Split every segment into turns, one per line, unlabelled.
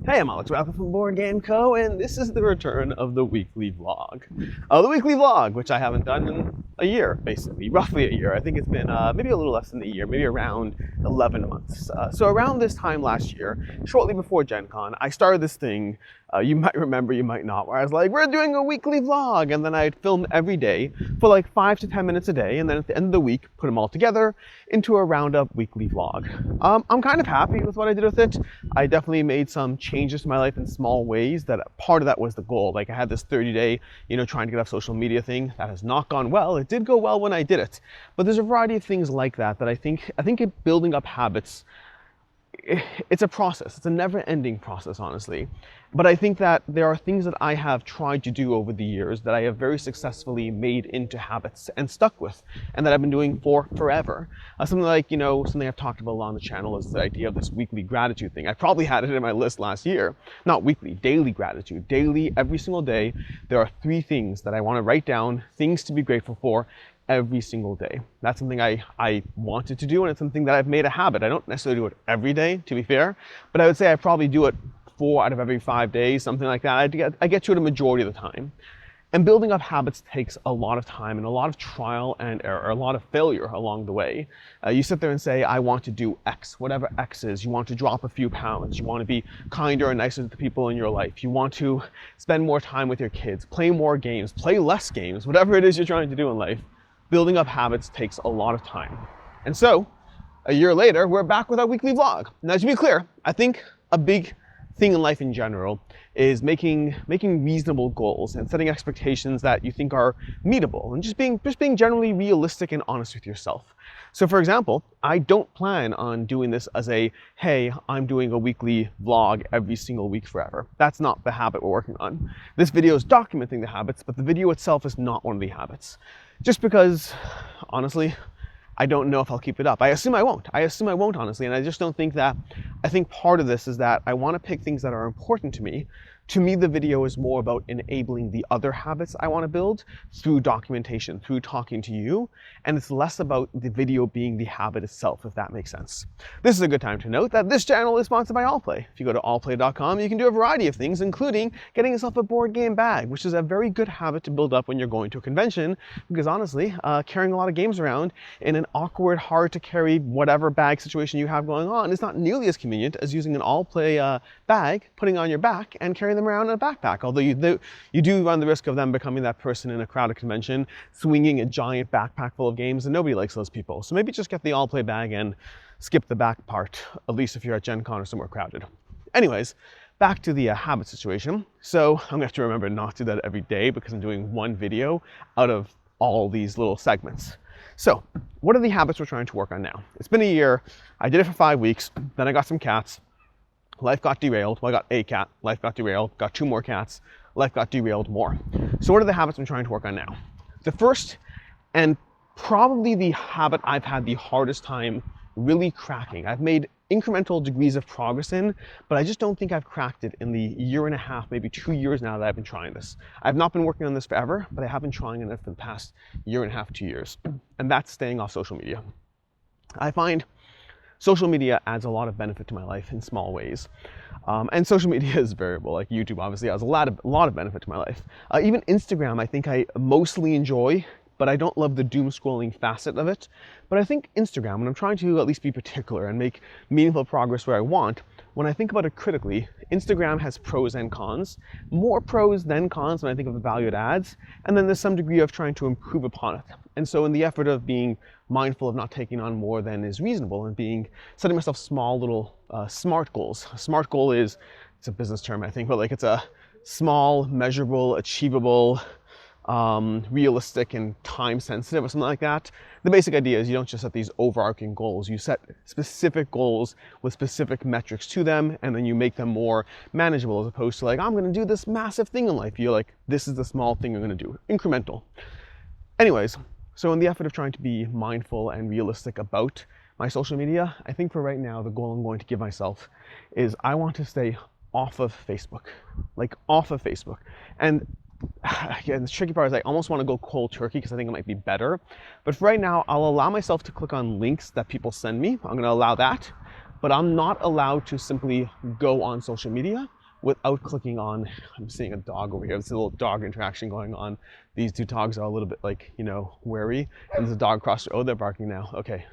Hey, I'm Alex Rappel from Pre-Gencon, and this is the return of the weekly vlog. The weekly vlog, which I haven't done in a year, basically, roughly a year. I think it's been maybe a little less than a year, maybe around 11 months. So around this time last year, shortly before Gen Con, I started this thing, you might remember, you might not, where I was like, we're doing a weekly vlog, and then I'd film every day for like 5 to 10 minutes a day, and then at the end of the week, put them all together into a roundup weekly vlog. I'm kind of happy with what I did with it. I definitely made some changes to my life in small ways. That part of that was the goal. Like I had this 30-day, trying to get off social media thing. That has not gone well. It did go well when I did it, but there's a variety of things like that that I think building up habits, it's a process. It's a never-ending process, honestly. But I think that there are things that I have tried to do over the years that I have very successfully made into habits and stuck with, and that I've been doing for forever. Something like, something I've talked about a lot on the channel is the idea of this weekly gratitude thing. I probably had it in my list last year. Not weekly, daily gratitude. Daily, every single day, there are 3 things that I want to write down, things to be grateful for, every single day. That's something I wanted to do, and it's something that I've made a habit. I don't necessarily do it every day, to be fair, but I would say I probably do it 4 out of every 5 days, something like that. I get to it a majority of the time. And building up habits takes a lot of time and a lot of trial and error, a lot of failure along the way. You sit there and say, I want to do X, whatever X is. You want to drop a few pounds. You want to be kinder and nicer to the people in your life. You want to spend more time with your kids, play more games, play less games, whatever it is you're trying to do in life. Building up habits takes a lot of time. And so, a year later, we're back with our weekly vlog. Now, to be clear, I think a big thing in life in general is making reasonable goals and setting expectations that you think are meetable, and just being generally realistic and honest with yourself. So for example, I don't plan on doing this as hey, I'm doing a weekly vlog every single week forever. That's not the habit we're working on. This video is documenting the habits, but the video itself is not one of the habits. Just because, honestly, I don't know if I'll keep it up. I assume I won't. Honestly, and I just don't think that. I think part of this is that I want to pick things that are important to me. To me, the video is more about enabling the other habits I want to build through documentation, through talking to you, and it's less about the video being the habit itself, if that makes sense. This is a good time to note that this channel is sponsored by Allplay. If you go to allplay.com, you can do a variety of things, including getting yourself a board game bag, which is a very good habit to build up when you're going to a convention, because honestly, carrying a lot of games around in an awkward, hard to carry whatever bag situation you have going on is not nearly as convenient as using an Allplay bag, putting it on your back, and carrying them around in a backpack. Although you do run the risk of them becoming that person in a crowded convention, swinging a giant backpack full of games, and nobody likes those people. So maybe just get the Allplay bag and skip the back part, at least if you're at Gen Con or somewhere crowded. Anyways, back to the habit situation. So I'm gonna have to remember not to do that every day because I'm doing one video out of all these little segments. So what are the habits we're trying to work on now? It's been a year. I did it for 5 weeks. Then I got some cats. Life got derailed. Well, I got a cat. Life got derailed. Got 2 more cats. Life got derailed more. So what are the habits I'm trying to work on now? The first, and probably the habit I've had the hardest time really cracking. I've made incremental degrees of progress in, but I just don't think I've cracked it in the 1.5 years, maybe 2 years now that I've been trying this. I've not been working on this forever, but I have been trying it for the past 1.5 years, 2 years. And that's staying off social media. I find social media adds a lot of benefit to my life in small ways. And social media is variable, like YouTube obviously has a lot of benefit to my life. Even Instagram, I think I mostly enjoy, but I don't love the doom scrolling facet of it. But I think Instagram, when I'm trying to at least be particular and make meaningful progress where I want, when I think about it critically, Instagram has pros and cons. More pros than cons when I think of the value it adds. And then there's some degree of trying to improve upon it. And so in the effort of being mindful of not taking on more than is reasonable and setting myself small little SMART goals. A SMART goal it's a business term, I think, but like it's a small, measurable, achievable, realistic and time sensitive or something like that. The basic idea is you don't just set these overarching goals. You set specific goals with specific metrics to them, and then you make them more manageable as opposed to like, I'm going to do this massive thing in life. You're like, this is the small thing I'm going to do, incremental. Anyways, so in the effort of trying to be mindful and realistic about my social media, I think for right now, the goal I'm going to give myself is I want to stay off of Facebook, like off of Facebook. And again, the tricky part is I almost want to go cold turkey because I think it might be better. But for right now, I'll allow myself to click on links that people send me. I'm going to allow that. but I'm not allowed to simply go on social media without clicking on, I'm seeing a dog over here. There's a little dog interaction going on. These two dogs are a little bit like, wary. And there's a dog across the road, they're barking now. Okay,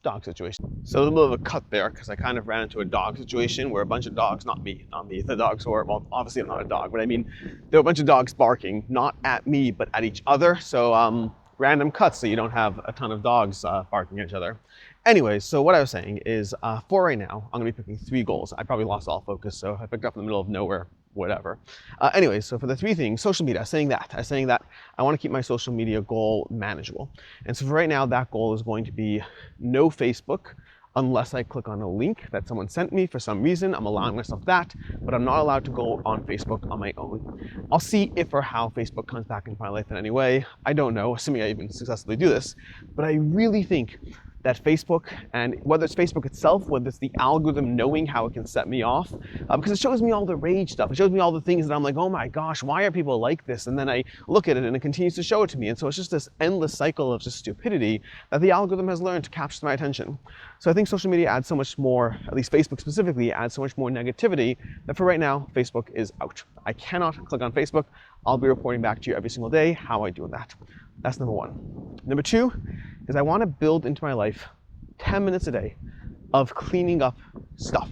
dog situation. So a little bit of a cut there because I kind of ran into a dog situation where a bunch of dogs, not me, the dogs were, well, obviously I'm not a dog, but I mean, there were a bunch of dogs barking, not at me, but at each other. So random cuts so you don't have a ton of dogs barking at each other. Anyways, so what I was saying is for right now, I'm gonna be picking 3 goals. I probably lost all focus, so I picked up in the middle of nowhere, whatever. Anyways, so for the 3 things, social media, I was saying that I wanna keep my social media goal manageable. And so for right now, that goal is going to be no Facebook, unless I click on a link that someone sent me for some reason. I'm allowing myself that, but I'm not allowed to go on Facebook on my own. I'll see if or how Facebook comes back into my life in any way. I don't know, assuming I even successfully do this, but I really think that Facebook, and whether it's Facebook itself, whether it's the algorithm knowing how it can set me off, because it shows me all the rage stuff. It shows me all the things that I'm like, oh my gosh, why are people like this? And then I look at it and it continues to show it to me. And so it's just this endless cycle of just stupidity that the algorithm has learned to capture my attention. So I think social media adds so much more, at least Facebook specifically, adds so much more negativity that for right now, Facebook is out. I cannot click on Facebook. I'll be reporting back to you every single day how I do in that. That's number 1. Number 2 is I want to build into my life 10 minutes a day of cleaning up stuff,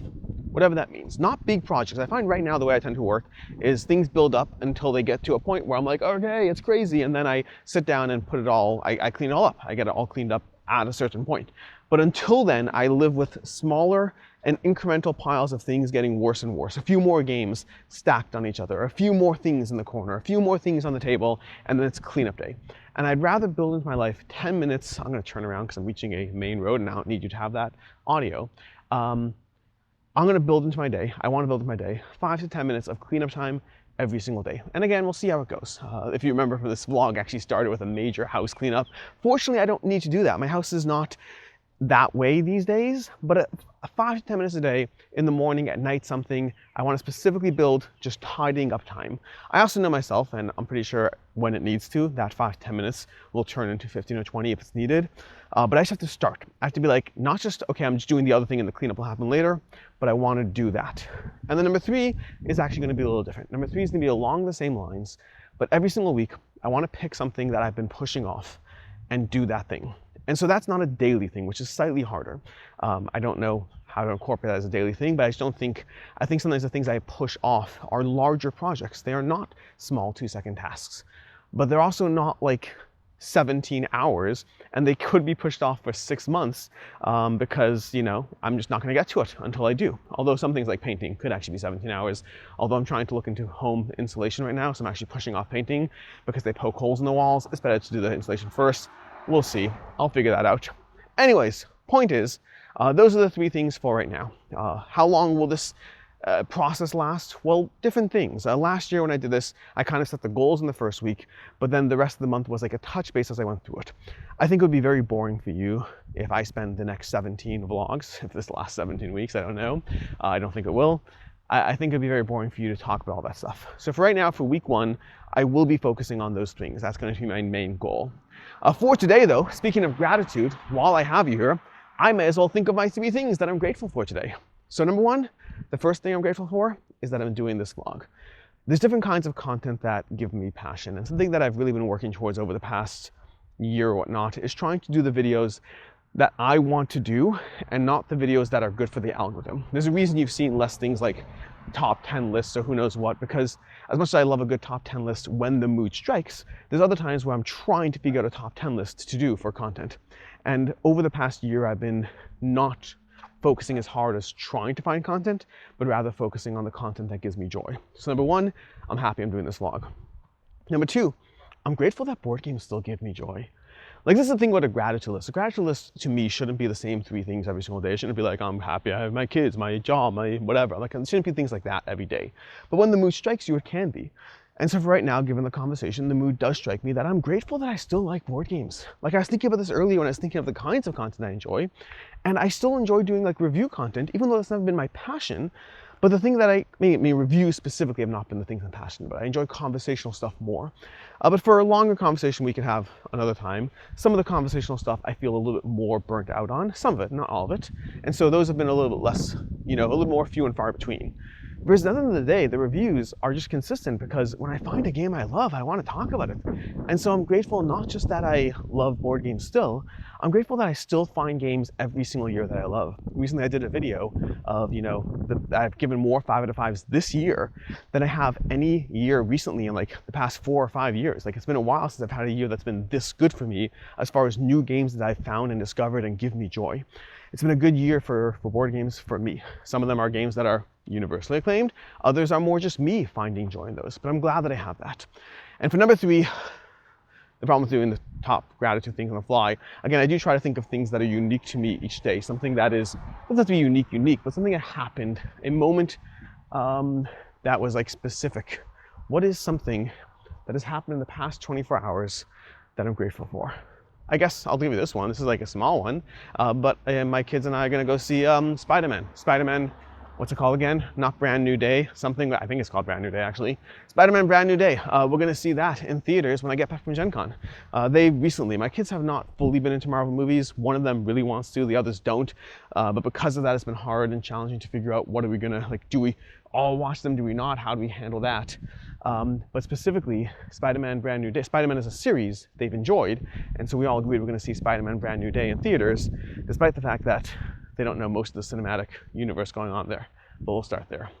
whatever that means. Not big projects. I find right now the way I tend to work is things build up until they get to a point where I'm like, okay, it's crazy. And then I sit down and put it all, I clean it all up. I get it all cleaned up at a certain point. But until then, I live with smaller and incremental piles of things getting worse and worse. A few more games stacked on each other, a few more things in the corner, a few more things on the table, and then it's cleanup day. And I'd rather build into my life 10 minutes. I'm gonna turn around because I'm reaching a main road and I don't need you to have that audio. I'm gonna build into my day. I wanna build into my day 5 to 10 minutes of cleanup time every single day. And again, we'll see how it goes. If you remember, this vlog actually started with a major house cleanup. Fortunately, I don't need to do that. My house is not that way these days, but 5 to 10 minutes a day, in the morning, at night, something, I want to specifically build just tidying up time. I also know myself, and I'm pretty sure when it needs to, that 5 to 10 minutes will turn into 15 or 20 if it's needed. But I just have to start. I have to be like, not just, okay, I'm just doing the other thing and the cleanup will happen later, but I want to do that. And then number 3 is actually going to be a little different. Number 3 is going to be along the same lines, but every single week, I want to pick something that I've been pushing off and do that thing. And so that's not a daily thing, which is slightly harder. I don't know how to incorporate that as a daily thing, but I think sometimes the things I push off are larger projects. They are not small 2-second tasks, but they're also not like 17 hours, and they could be pushed off for 6 months because, I'm just not gonna get to it until I do. Although some things like painting could actually be 17 hours, although I'm trying to look into home insulation right now, so I'm actually pushing off painting because they poke holes in the walls. It's better to do the insulation first. We'll see. I'll figure that out. Anyways, point is, those are the 3 things for right now. How long will this process last? Well, different things. Last year when I did this, I kind of set the goals in the first week, but then the rest of the month was like a touch base as I went through it. I think it would be very boring for you if I spend the next 17 vlogs, if this lasts 17 weeks, I don't know. I don't think it will. I think it'd be very boring for you to talk about all that stuff. So for right now, for week 1, I will be focusing on those things. That's going to be my main goal. For today though, speaking of gratitude, while I have you here, I may as well think of my 3 things that I'm grateful for today. So number 1, the first thing I'm grateful for is that I'm doing this vlog. There's different kinds of content that give me passion, and something that I've really been working towards over the past year or whatnot is trying to do the videos that I want to do and not the videos that are good for the algorithm. There's a reason you've seen less things like top 10 lists or who knows what, because as much as I love a good top 10 list when the mood strikes, there's other times where I'm trying to figure out a top 10 list to do for content. And over the past year, I've been not focusing as hard as trying to find content, but rather focusing on the content that gives me joy. So number 1, I'm happy I'm doing this vlog. Number 2, I'm grateful that board games still give me joy. Like, this is the thing about a gratitude list. A gratitude list to me shouldn't be the same 3 things every single day. It shouldn't be like, I'm happy I have my kids, my job, my whatever. Like, it shouldn't be things like that every day. But when the mood strikes you, it can be. And so for right now, given the conversation, the mood does strike me that I'm grateful that I still like board games. Like, I was thinking about this earlier when I was thinking of the kinds of content I enjoy, and I still enjoy doing like review content, even though it's never been my passion. But the thing that I reviews specifically have not been the things I'm passionate about. I enjoy conversational stuff more. But for a longer conversation we can have another time, some of the conversational stuff I feel a little bit more burnt out on, some of it, not all of it. And so those have been a little bit less, a little more few and far between. Whereas at the end of the day, the reviews are just consistent because when I find a game I love, I want to talk about it. And so I'm grateful not just that I love board games still, I'm grateful that I still find games every single year that I love. Recently I did a video of, I've given more 5 out of 5s this year than I have any year recently in like the past 4 or 5 years. Like, it's been a while since I've had a year that's been this good for me as far as new games that I've found and discovered and give me joy. It's been a good year for board games for me. Some of them are games that are universally acclaimed. Others are more just me finding joy in those. But I'm glad that I have that. And for number 3, the problem with doing the top gratitude things on the fly, again, I do try to think of things that are unique to me each day. Something that is, doesn't have to be unique, but something that happened, a moment that was like specific. What is something that has happened in the past 24 hours that I'm grateful for? I guess I'll give you this one. This is like a small one, but my kids and I are gonna go see Spider-Man, what's it called again? Not Brand New Day, something, I think it's called Brand New Day actually. Spider-Man Brand New Day. We're gonna see that in theaters when I get back from Gen Con. My kids have not fully been into Marvel movies. One of them really wants to, the others don't. But because of that, it's been hard and challenging to figure out what are we gonna, do we all watch them, do we not? How do we handle that? But specifically, Spider-Man Brand New Day. Spider-Man is a series they've enjoyed, and so we all agreed we're gonna see Spider-Man Brand New Day in theaters, despite the fact that they don't know most of the cinematic universe going on there, but we'll start there.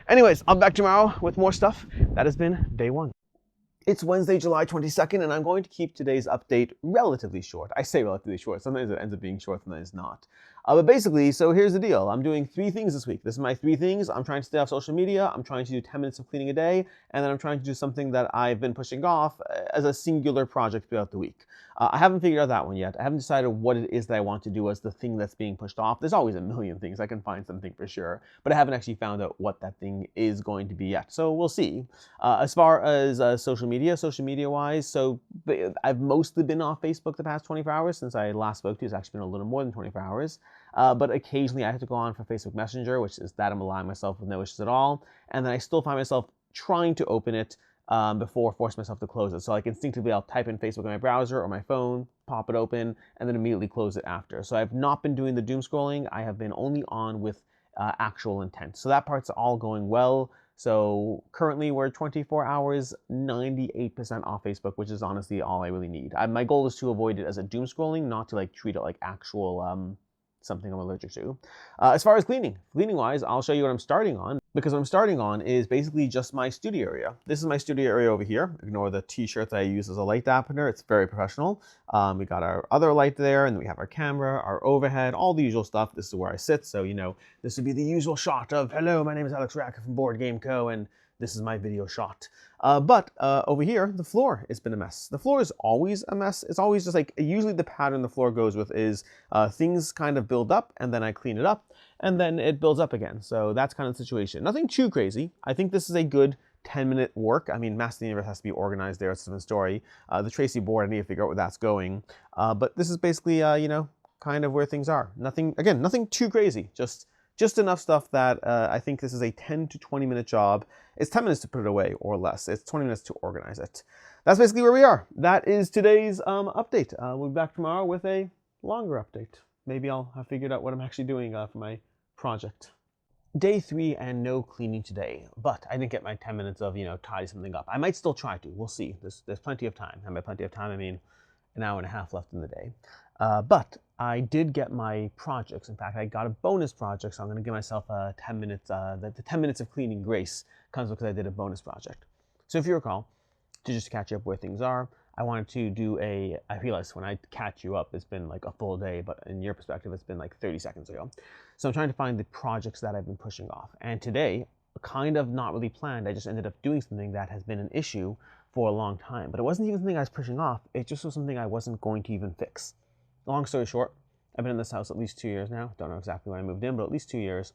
Anyways, I'll be back tomorrow with more stuff. That has been day 1. It's Wednesday, July 22nd, and I'm going to keep today's update relatively short. I say relatively short. Sometimes it ends up being short, sometimes not. But basically, so here's the deal. I'm doing 3 things this week. This is my 3 things. I'm trying to stay off social media. I'm trying to do 10 minutes of cleaning a day. And then I'm trying to do something that I've been pushing off as a singular project throughout the week. I haven't figured out that one yet. I haven't decided what it is that I want to do as the thing that's being pushed off. There's always a million things. I can find something for sure. But I haven't actually found out what that thing is going to be yet. So we'll see. As far as social media-wise, so I've mostly been off Facebook the past 24 hours since I last spoke to you. It's actually been a little more than 24 hours. But occasionally I have to go on for Facebook Messenger, which is that I'm allowing myself with no issues at all. And then I still find myself trying to open it before forcing myself to close it. So like instinctively I'll type in Facebook in my browser or my phone, pop it open, and then immediately close it after. So I've not been doing the doom scrolling. I have been only on with actual intent. So that part's all going well. So currently we're 24 hours, 98% off Facebook, which is honestly all I really need. My goal is to avoid it as a doom scrolling, not to like treat it like actual something I'm allergic to. As far as cleaning-wise, I'll show you what I'm starting on, because what I'm starting on is basically just my studio area. This is my studio area over here. Ignore the t-shirt that I use as a light dampener. It's very professional. We got our other light there, and then we have our camera, our overhead, all the usual stuff. This is where I sit, so this would be the usual shot of, hello, my name is Alex Racker from Board Game Co., and this is my video shot. But over here, the floor has been a mess. The floor is always a mess. It's always just like, usually the pattern the floor goes with is things kind of build up, and then I clean it up, and then it builds up again. So that's kind of the situation. Nothing too crazy. I think this is a good 10-minute work. I mean, Master of the Universe has to be organized there. It's a different story. The Tracy board, I need to figure out where that's going. But this is basically, kind of where things are. Nothing too crazy. Just enough stuff that I think this is a 10 to 20 minute job. It's 10 minutes to put it away or less. It's 20 minutes to organize it. That's basically where we are. That is today's update. We'll be back tomorrow with a longer update. Maybe I'll have figured out what I'm actually doing for my project. Day 3 and no cleaning today, but I didn't get my 10 minutes of, tidy something up. I might still try to. We'll see. There's plenty of time. And by plenty of time, I mean an hour and a half left in the day. But I did get my projects. In fact, I got a bonus project, so I'm going to give myself 10 minutes. The 10 minutes of cleaning grace comes because I did a bonus project. So if you recall, to just catch you up where things are, I wanted to do I realized when I catch you up, it's been like a full day, but in your perspective, it's been like 30 seconds ago. So I'm trying to find the projects that I've been pushing off. And today, kind of not really planned, I just ended up doing something that has been an issue for a long time. But it wasn't even something I was pushing off. It just was something I wasn't going to even fix. Long story short, I've been in this house at least 2 years now. Don't know exactly when I moved in, but at least 2 years.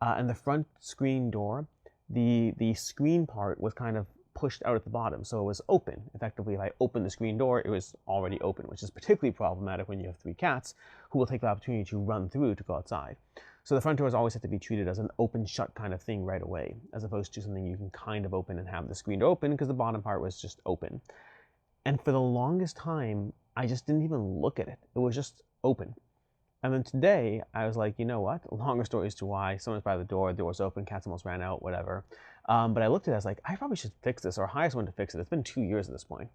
And the front screen door, the screen part was kind of pushed out at the bottom, so it was open. Effectively, if I opened the screen door, it was already open, which is particularly problematic when you have 3 cats who will take the opportunity to run through to go outside. So the front doors always have to be treated as an open-shut kind of thing right away, as opposed to something you can kind of open and have the screen to open because the bottom part was just open. And for the longest time, I just didn't even look at it. It was just open. And then today, I was like, you know what? Longer story as to why. Someone's by the door was open, cats almost ran out, whatever. But I looked at it, I was like, I probably should fix this or hire someone to fix it. It's been 2 years at this point.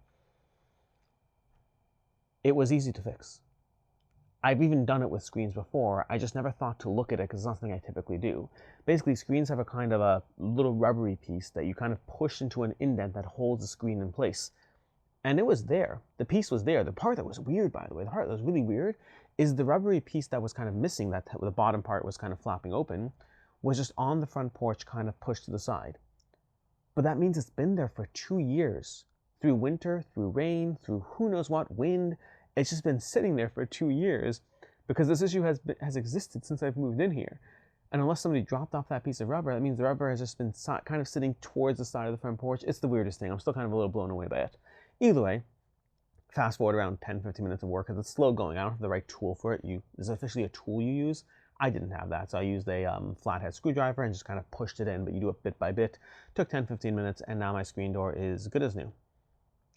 It was easy to fix. I've even done it with screens before. I just never thought to look at it because it's not something I typically do. Basically, screens have a kind of a little rubbery piece that you kind of push into an indent that holds the screen in place. And it was there. The piece was there. The part that was weird, by the way, the part that was really weird is the rubbery piece that was kind of missing, that the bottom part was kind of flapping open, was just on the front porch kind of pushed to the side. But that means it's been there for 2 years. Through winter, through rain, through who knows what, wind. It's just been sitting there for 2 years because this issue has existed since I've moved in here. And unless somebody dropped off that piece of rubber, that means the rubber has just been kind of sitting towards the side of the front porch. It's the weirdest thing. I'm still kind of a little blown away by it. Either way, fast forward around 10-15 minutes of work because it's slow going. I don't have the right tool for it. There's officially a tool you use. I didn't have that, so I used a flathead screwdriver and just kind of pushed it in, but you do it bit by bit. Took 10-15 minutes, and now my screen door is good as new.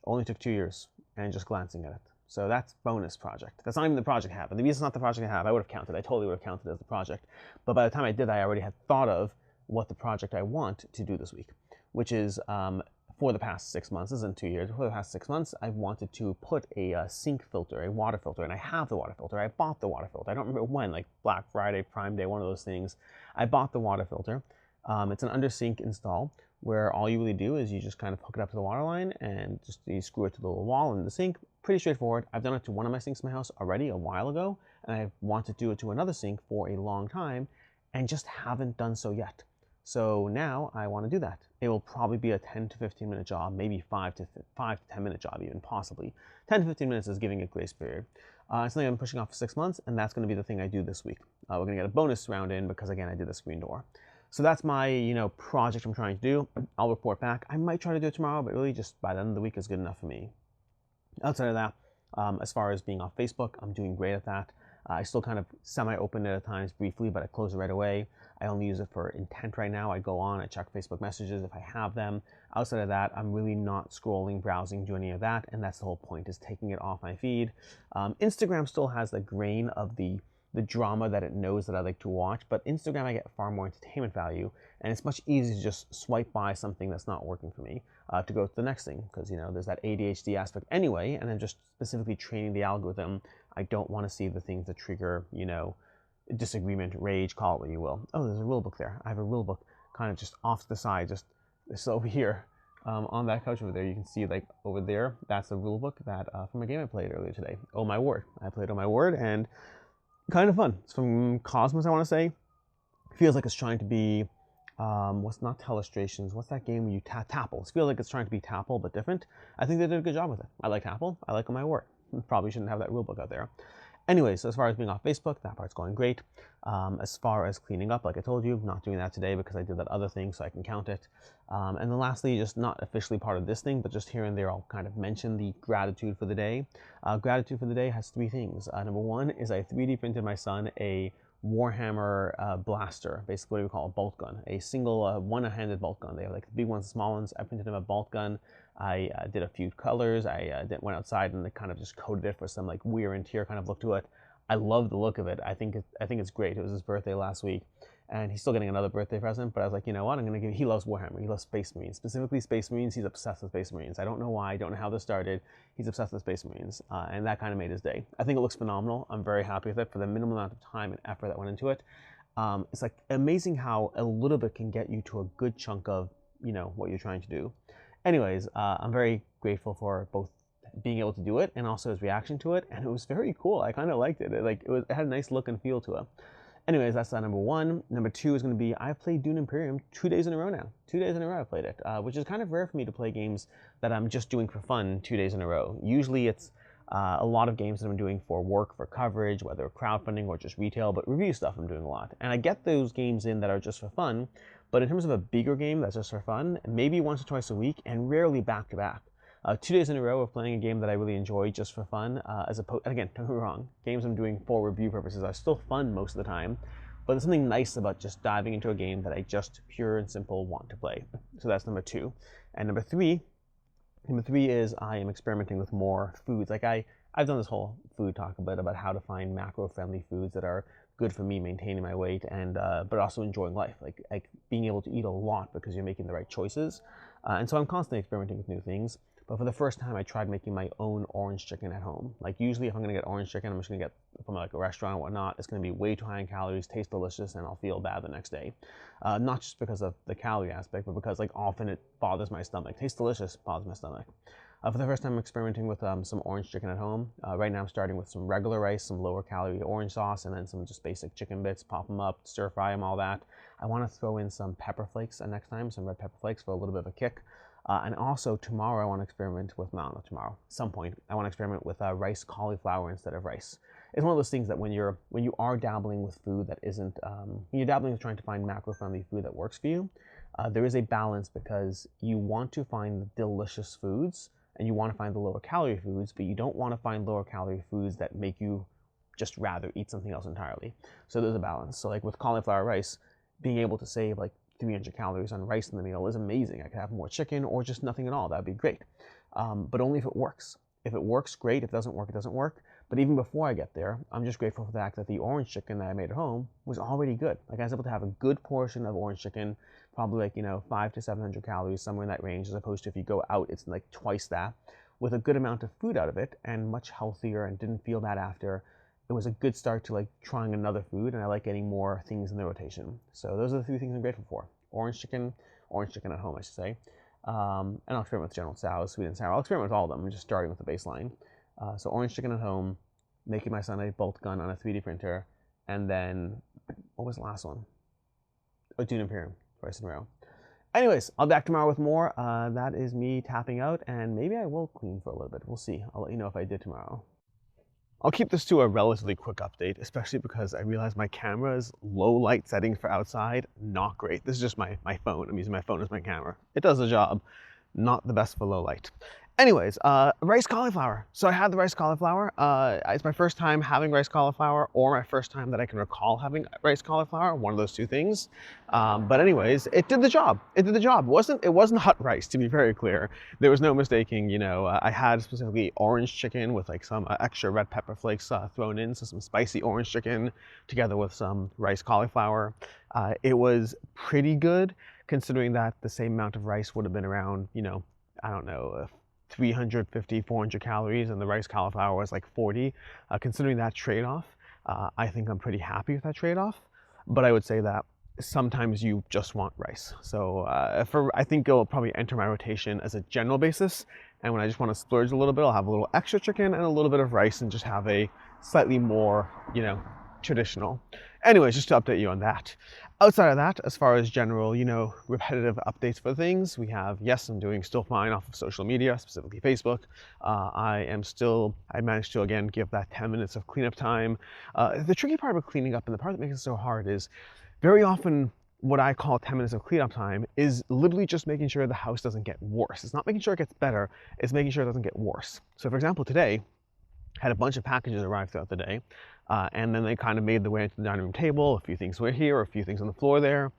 Only took 2 years, and just glancing at it. So that's bonus project. That's not even the project I have. And the reason it's not the project I have, I would have counted. I totally would have counted as the project. But by the time I did that, I already had thought of what the project I want to do this week, which is for the past 6 months, this isn't 2 years, for the past 6 months, I've wanted to put a sink filter, a water filter, and I have the water filter. I bought the water filter. I don't remember when, like Black Friday, Prime Day, one of those things. I bought the water filter. It's an under sink install where all you really do is you just kind of hook it up to the water line and just you screw it to the little wall in the sink. Pretty straightforward. I've done it to one of my sinks in my house already a while ago, and I've wanted to do it to another sink for a long time and just haven't done so yet. So now I want to do that. It will probably be a 10 to 15 minute job, maybe 5 to 10 minute job even, possibly. 10 to 15 minutes is giving a grace period. It's something I'm pushing off for 6 months, and that's going to be the thing I do this week. We're going to get a bonus round in because, again, I did the screen door. So that's my, project I'm trying to do. I'll report back. I might try to do it tomorrow, but really just by the end of the week is good enough for me. Outside of that, as far as being off Facebook, I'm doing great at that. I still kind of semi-open it at times briefly, but I close it right away. I only use it for intent right now. I go on, I check Facebook messages if I have them. Outside of that, I'm really not scrolling, browsing, doing any of that, and that's the whole point, is taking it off my feed. Instagram still has the grain of the drama that it knows that I like to watch, but Instagram I get far more entertainment value, and it's much easier to just swipe by something that's not working for me to go to the next thing, because there's that ADHD aspect anyway, and I'm just specifically training the algorithm. I don't want to see the things that trigger, disagreement, rage, call it what you will. Oh, there's a rule book there. I have a rule book kind of just off to the side, just over here on that couch over there. You can see like over there, that's the rule book that from a game I played earlier today. Oh My Word. I played Oh My Word, and kind of fun. It's from Cosmos, I want to say. Feels like it's trying to be, what's not Telestrations? What's that game where you Tapple? It feels like it's trying to be Tapple, but different. I think they did a good job with it. I like Tapple. I like Oh My Word. Probably shouldn't have that rulebook out there. Anyway, so as far as being off Facebook, that part's going great. As far as cleaning up, like I told you, not doing that today because I did that other thing, so I can count it. And then lastly, just not officially part of this thing, but just here and there, I'll kind of mention the gratitude for the day. Gratitude for the day has 3 things. Number 1 is I 3D printed my son a Warhammer blaster, basically what we call a bolt gun, a single one-handed bolt gun. They have like the big ones, the small ones. I printed him a bolt gun. I did a few colors. I went outside and kind of just coated it for some like wear and tear kind of look to it. I love the look of it. I think it's great. It was his birthday last week, and he's still getting another birthday present. But I was like, you know what? I'm gonna give. He loves Warhammer. He loves Space Marines, specifically Space Marines. He's obsessed with Space Marines. I don't know why. I don't know how this started. He's obsessed with Space Marines, and that kind of made his day. I think it looks phenomenal. I'm very happy with it for the minimal amount of time and effort that went into it. It's like amazing how a little bit can get you to a good chunk of what you're trying to do. Anyways, I'm very grateful for both being able to do it and also his reaction to it, and it was very cool. I kind of liked it. It had a nice look and feel to it. Anyways, that's number 1. Number 2 is going to be I've played Dune Imperium 2 days in a row now. 2 days in a row I've played it, which is kind of rare for me to play games that I'm just doing for fun 2 days in a row. Usually it's a lot of games that I'm doing for work, for coverage, whether crowdfunding or just retail, but review stuff I'm doing a lot. And I get those games in that are just for fun, but in terms of a bigger game that's just for fun, maybe once or twice a week and rarely back to back. 2 days in a row of playing a game that I really enjoy just for fun, as opposed, again, don't get me wrong, games I'm doing for review purposes are still fun most of the time, but there's something nice about just diving into a game that I just pure and simple want to play. So that's number two. And number three is I am experimenting with more foods. Like I've done this whole food talk a bit about how to find macro-friendly foods that are good for me maintaining my weight and but also enjoying life, like being able to eat a lot because you're making the right choices. And so I'm constantly experimenting with new things. But for the first time, I tried making my own orange chicken at home. Like usually if I'm gonna get orange chicken, I'm just gonna get from like a restaurant or whatnot. It's gonna be way too high in calories, taste delicious, and I'll feel bad the next day. Not just because of the calorie aspect, but because like often it bothers my stomach. Tastes delicious, bothers my stomach. For the first time, I'm experimenting with some orange chicken at home. Right now I'm starting with some regular rice, some lower calorie orange sauce, and then some just basic chicken bits, pop them up, stir fry them, all that. I wanna throw in some pepper flakes next time, some red pepper flakes for a little bit of a kick. And also tomorrow I want to experiment with, no, not tomorrow, some point, I want to experiment with rice cauliflower instead of rice. It's one of those things that when you are dabbling with food that isn't, when you're dabbling with trying to find macro-friendly food that works for you, there is a balance because you want to find the delicious foods and you want to find the lower calorie foods, but you don't want to find lower calorie foods that make you just rather eat something else entirely. So there's a balance. So like with cauliflower rice, being able to save like 300 calories on rice in the meal is amazing. I could have more chicken or just nothing at all. That'd be great. But only if it works. If it works, great. If it doesn't work, it doesn't work. But even before I get there, I'm just grateful for the fact that the orange chicken that I made at home was already good. Like I was able to have a good portion of orange chicken, probably like, 500 to 700 calories, somewhere in that range, as opposed to if you go out, it's like twice that, with a good amount of food out of it and much healthier and didn't feel bad after. It was a good start to like trying another food, and I like getting more things in the rotation. So those are the three things I'm grateful for. Orange chicken at home, I should say. And I'll experiment with General Tso's, sweet and sour. I'll experiment with all of them. I'm just starting with the baseline. So orange chicken at home, making my son a bolt gun on a 3D printer, and then, what was the last one? Oh, Dune Imperium, twice in a row. Anyways, I'll be back tomorrow with more. That is me tapping out, and maybe I will clean for a little bit. We'll see. I'll let you know if I did tomorrow. I'll keep this to a relatively quick update, especially because I realize my camera's low light settings for outside, not great. This is just my phone. I'm using my phone as my camera. It does the job, not the best for low light. Anyways, rice cauliflower. So I had the rice cauliflower. It's my first time having rice cauliflower, or my first time that I can recall having rice cauliflower, one of those two things. But anyways, it did the job. It did the job. It wasn't hot rice, to be very clear. There was no mistaking, I had specifically orange chicken with like some extra red pepper flakes thrown in, so some spicy orange chicken together with some rice cauliflower. It was pretty good, considering that the same amount of rice would have been around, I don't know, 350, 400 calories, and the rice cauliflower was like 40. Considering that trade-off, I think I'm pretty happy with that trade-off. But I would say that sometimes you just want rice. So I think it'll probably enter my rotation as a general basis. And when I just want to splurge a little bit, I'll have a little extra chicken and a little bit of rice and just have a slightly more, traditional. Anyways, just to update you on that. Outside of that, as far as general, repetitive updates for things, we have, yes, I'm doing still fine off of social media, specifically Facebook. I managed to, again, give that 10 minutes of cleanup time. The tricky part about cleaning up and the part that makes it so hard is very often what I call 10 minutes of cleanup time is literally just making sure the house doesn't get worse. It's not making sure it gets better, it's making sure it doesn't get worse. So for example, today, had a bunch of packages arrive throughout the day, and then they kind of made their way into the dining room table. A few things were here, a few things on the floor there,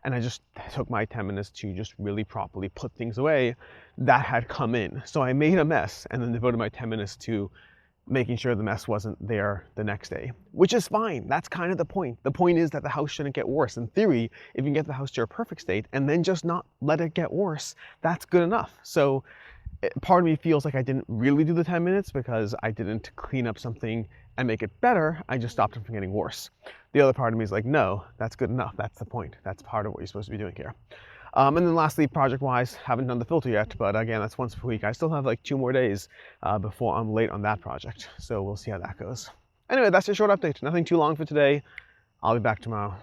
and I just took my 10 minutes to just really properly put things away that had come in. So I made a mess and then devoted my 10 minutes to making sure the mess wasn't there the next day, which is fine. That's kind of the point. The point is that the house shouldn't get worse. In theory, if you can get the house to a perfect state and then just not let it get worse, that's good enough. So part of me feels like I didn't really do the 10 minutes because I didn't clean up something and make it better. I just stopped it from getting worse. The other part of me is like, no, that's good enough. That's the point. That's part of what you're supposed to be doing here. And then lastly, project-wise, haven't done the filter yet, but again, that's once per week. I still have like 2 more days before I'm late on that project. So we'll see how that goes. Anyway, that's a short update. Nothing too long for today. I'll be back tomorrow.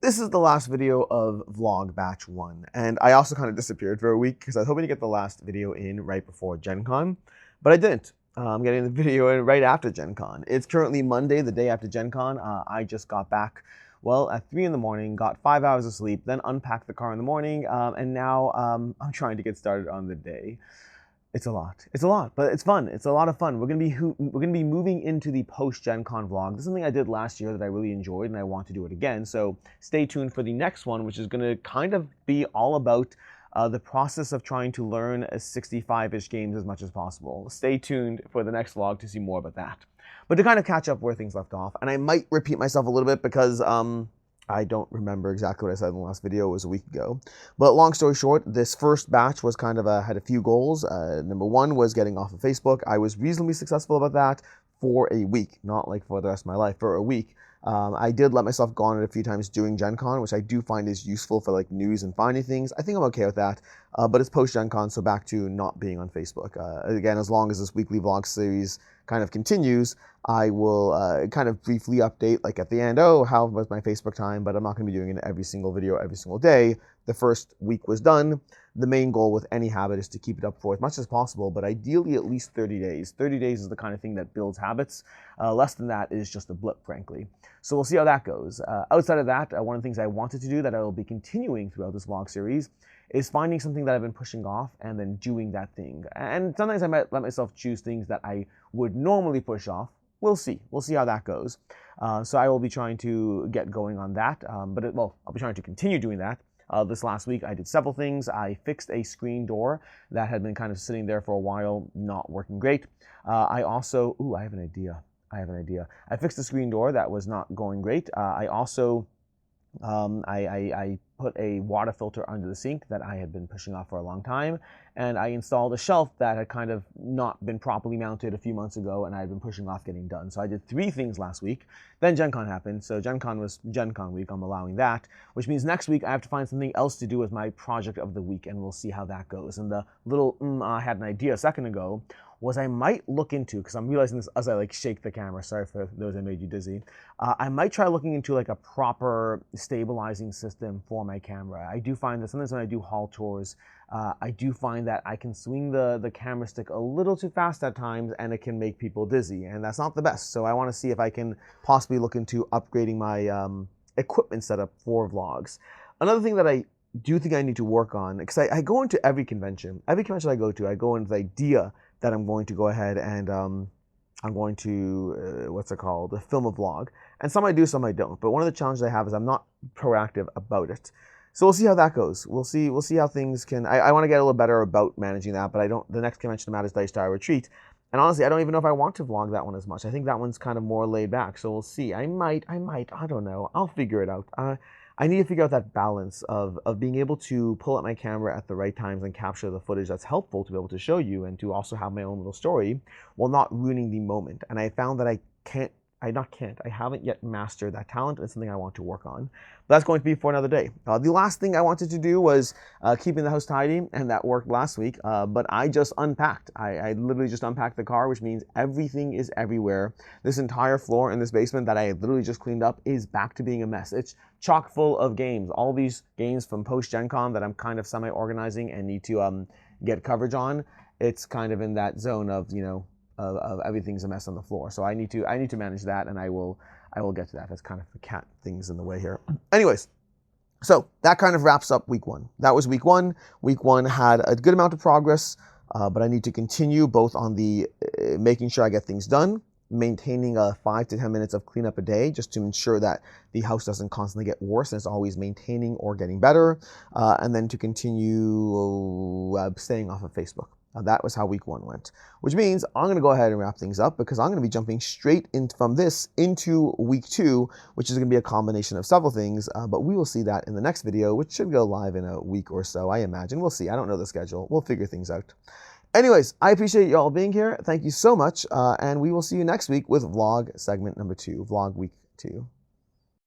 This is the last video of vlog batch 1, and I also kind of disappeared for a week because I was hoping to get the last video in right before Gen Con, but I didn't. I'm getting the video in right after Gen Con. It's currently Monday, the day after Gen Con. I just got back, well, at 3 in the morning, got 5 hours of sleep, then unpacked the car in the morning, and now I'm trying to get started on the day. It's a lot. It's a lot, but it's fun. It's a lot of fun. We're gonna be moving into the post-Gen-Con vlog. This is something I did last year that I really enjoyed, and I want to do it again. So stay tuned for the next one, which is gonna kind of be all about the process of trying to learn 65-ish games as much as possible. Stay tuned for the next vlog to see more about that. But to kind of catch up where things left off, and I might repeat myself a little bit because I don't remember exactly what I said in the last video. It was a week ago. But long story short, this first batch was kind of had a few goals. Number one was getting off of Facebook. I was reasonably successful about that for a week, not like for the rest of my life, for a week. I did let myself go on it a few times during Gen Con, which I do find is useful for like news and finding things. I think I'm okay with that, but it's post Gen Con, so back to not being on Facebook. Again, as long as this weekly vlog series kind of continues, I will kind of briefly update like at the end, oh, how was my Facebook time, but I'm not going to be doing it every single video every single day. The first week was done. The main goal with any habit is to keep it up for as much as possible, but ideally at least 30 days. 30 days is the kind of thing that builds habits. Less than that is just a blip, frankly. So we'll see how that goes. Outside of that, one of the things I wanted to do that I will be continuing throughout this vlog series is finding something that I've been pushing off and then doing that thing. And sometimes I might let myself choose things that I would normally push off. We'll see. We'll see how that goes. So I will be trying to get going on that. I'll be trying to continue doing that. This last week, I did several things. I fixed a screen door that had been kind of sitting there for a while, not working great. I also, I have an idea. I fixed the screen door that was not going great. I also, I put a water filter under the sink that I had been pushing off for a long time, and I installed a shelf that had kind of not been properly mounted a few months ago, and I had been pushing off getting done. So I did 3 things last week. Then Gen Con happened, so Gen Con was Gen Con week. I'm allowing that, which means next week I have to find something else to do as my project of the week, and we'll see how that goes. And the little I had an idea a second ago was I might look into, because I'm realizing this as I like shake the camera, sorry for those I made you dizzy, I might try looking into like a proper stabilizing system for my camera. I do find that sometimes when I do haul tours, I do find that I can swing the camera stick a little too fast at times and it can make people dizzy, and that's not the best. So I want to see if I can possibly look into upgrading my equipment setup for vlogs. Another thing that I do think I need to work on, because I go into every convention I go to, I go into the idea that I'm going to go ahead and I'm going to, film a vlog. And some I do, some I don't. But one of the challenges I have is I'm not proactive about it. So we'll see how that goes. We'll see how things can, I want to get a little better about managing that, but the next convention I'm at is Dice Tower Retreat. And honestly, I don't even know if I want to vlog that one as much. I think that one's kind of more laid back. So we'll see. I don't know. I'll figure it out. I need to figure out that balance of being able to pull up my camera at the right times and capture the footage that's helpful to be able to show you and to also have my own little story while not ruining the moment. And I found that I haven't yet mastered that talent. It's something I want to work on. But that's going to be for another day. The last thing I wanted to do was keeping the house tidy, and that worked last week. But I just unpacked. I literally just unpacked the car, which means everything is everywhere. This entire floor in this basement that I literally just cleaned up is back to being a mess. It's chock full of games. All these games from post-Gen Con that I'm kind of semi-organizing and need to get coverage on. It's kind of in that zone of, of everything's a mess on the floor. So I need to manage that, and I will get to that. That's kind of the cat things in the way here. Anyways, so that kind of wraps up week 1. That was week 1. Week 1 had a good amount of progress, but I need to continue both on the making sure I get things done, maintaining 5 to 10 minutes of cleanup a day just to ensure that the house doesn't constantly get worse and it's always maintaining or getting better, and then to continue staying off of Facebook. That was how week 1 went, which means I'm going to go ahead and wrap things up because I'm going to be jumping straight in from this into week 2, which is going to be a combination of several things, but we will see that in the next video, which should go live in a week or so, I imagine. We'll see. I don't know the schedule. We'll figure things out. Anyways, I appreciate you all being here. Thank you so much, and we will see you next week with vlog segment number 2, vlog week 2.